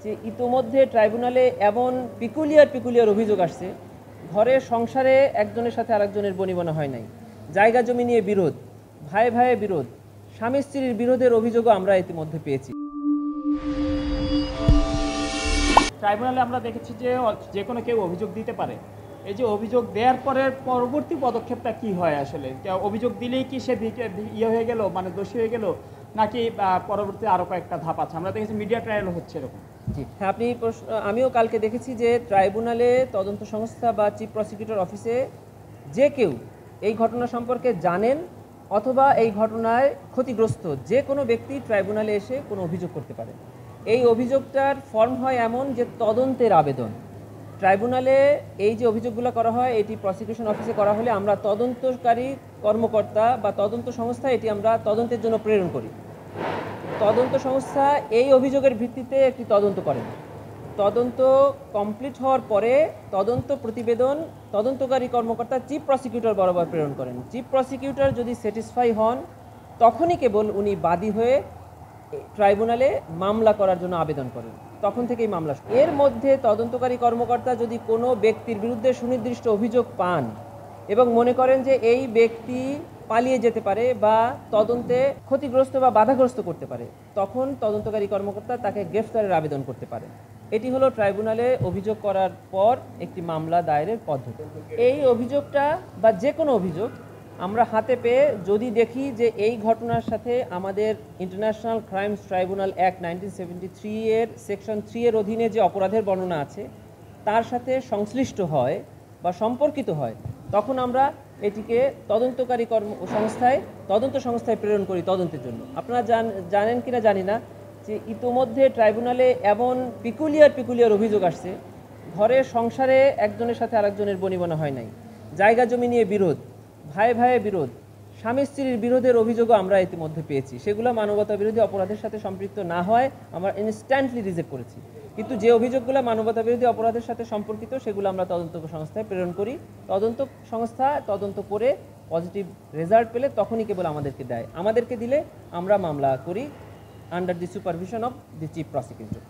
যে ইতোমধ্যে ট্রাইব্যুনালে এমন পিকুলিয়ার অভিযোগ আসছে, ঘরের সংসারে একজনের সাথে আরেকজনের বনিবনা হয় নাই, জায়গা জমি নিয়ে বিরোধ, ভাই ভাইয়ের বিরোধ, স্বামী স্ত্রীর বিরোধের অভিযোগও আমরা ইতিমধ্যে পেয়েছি। ট্রাইব্যুনালে আমরা দেখেছি যে কোনো কেউ অভিযোগ দিতে পারে। এই যে অভিযোগ দেওয়ার পরে পরবর্তী পদক্ষেপটা কি হয় আসলে? অভিযোগ দিলেই কি সে ইয়ে হয়ে গেল, মানে দোষী হয়ে গেল, নাকি পরবর্তী আরও কয়েকটা ধাপ আছে? আমরা দেখেছি মিডিয়া ট্রায়াল হচ্ছে এরকম। জি হ্যাঁ, আপনি আমিও কালকে দেখেছি যে ট্রাইব্যুনালে তদন্ত সংস্থা বা চিফ প্রসিকিউটর অফিসে যে কেউ এই ঘটনা সম্পর্কে জানেন অথবা এই ঘটনায় ক্ষতিগ্রস্ত যে কোনো ব্যক্তি ট্রাইব্যুনালে এসে কোনো অভিযোগ করতে পারে। এই অভিযোগটার ফর্ম হয় এমন যে তদন্তের আবেদন। ট্রাইব্যুনালে এই যে অভিযোগগুলো করা হয় এটি প্রসিকিউশন অফিসে করা হলে আমরা তদন্তকারী কর্মকর্তা বা তদন্ত সংস্থা এটি আমরা তদন্তের জন্য প্রেরণ করি। তদন্ত সংস্থা এই অভিযোগের ভিত্তিতে একটি তদন্ত করেন। তদন্ত কমপ্লিট হওয়ার পরে তদন্ত প্রতিবেদন তদন্তকারী কর্মকর্তা চিফ প্রসিকিউটর বরাবর প্রেরণ করেন। চিফ প্রসিকিউটর যদি স্যাটিসফাই হন তখনই কেবল উনি বাদী হয়ে ট্রাইব্যুনালে মামলা করার জন্য আবেদন করেন, তখন থেকেই মামলা। এর মধ্যে তদন্তকারী কর্মকর্তা যদি কোনো ব্যক্তির বিরুদ্ধে সুনির্দিষ্ট অভিযোগ পান এবং মনে করেন যে এই ব্যক্তি পালিয়ে যেতে পারে বা তদন্তে ক্ষতিগ্রস্ত বা বাধাগ্রস্ত করতে পারে, তখন তদন্তকারী কর্মকর্তা তাকে গ্রেফতারের আবেদন করতে পারে। এটি হলো ট্রাইব্যুনালে অভিযোগ করার পর একটি মামলা দায়েরের পদ্ধতি। এই অভিযোগটা বা যে কোনো অভিযোগ আমরা হাতে পেয়ে যদি দেখি যে এই ঘটনার সাথে আমাদের ইন্টারন্যাশনাল ক্রাইমস ট্রাইব্যুনাল অ্যাক্ট 1973 এর সেকশন 3 এর অধীনে যে অপরাধের বর্ণনা আছে তার সাথে সংশ্লিষ্ট হয় বা সম্পর্কিত হয়, তখন আমরা এটিকে তদন্তকারী তদন্ত সংস্থায় প্রেরণ করি তদন্তের জন্য। আপনারা জানেন কিনা জানি না যে ইতোমধ্যে ট্রাইব্যুনালে এমন পিকুলিয়ার অভিযোগ আসছে, ঘরের সংসারে একজনের সাথে আরেকজনের বনিবনা হয় নাই, জায়গা জমি নিয়ে বিরোধ, ভাই ভাইয়ের বিরোধ, স্বামী স্ত্রীর বিরোধের অভিযোগও আমরা ইতিমধ্যে পেয়েছি। সেগুলো মানবতা বিরোধী অপরাধের সাথে সম্পৃক্ত না হয় আমরা ইনস্ট্যান্টলি রিজেক্ট করেছি, কিন্তু যে অভিযোগগুলো মানবতা বিরোধী অপরাধের সাথে সম্পর্কিত সেগুলো আমরা তদন্ত সংস্থায় প্রেরণ করি। তদন্ত সংস্থা তদন্ত করে পজিটিভ রেজাল্ট পেলে তখনই কেবল আমাদেরকে দেয়। আমাদেরকে দিলে আমরা মামলা করি under the supervision of the chief prosecutor.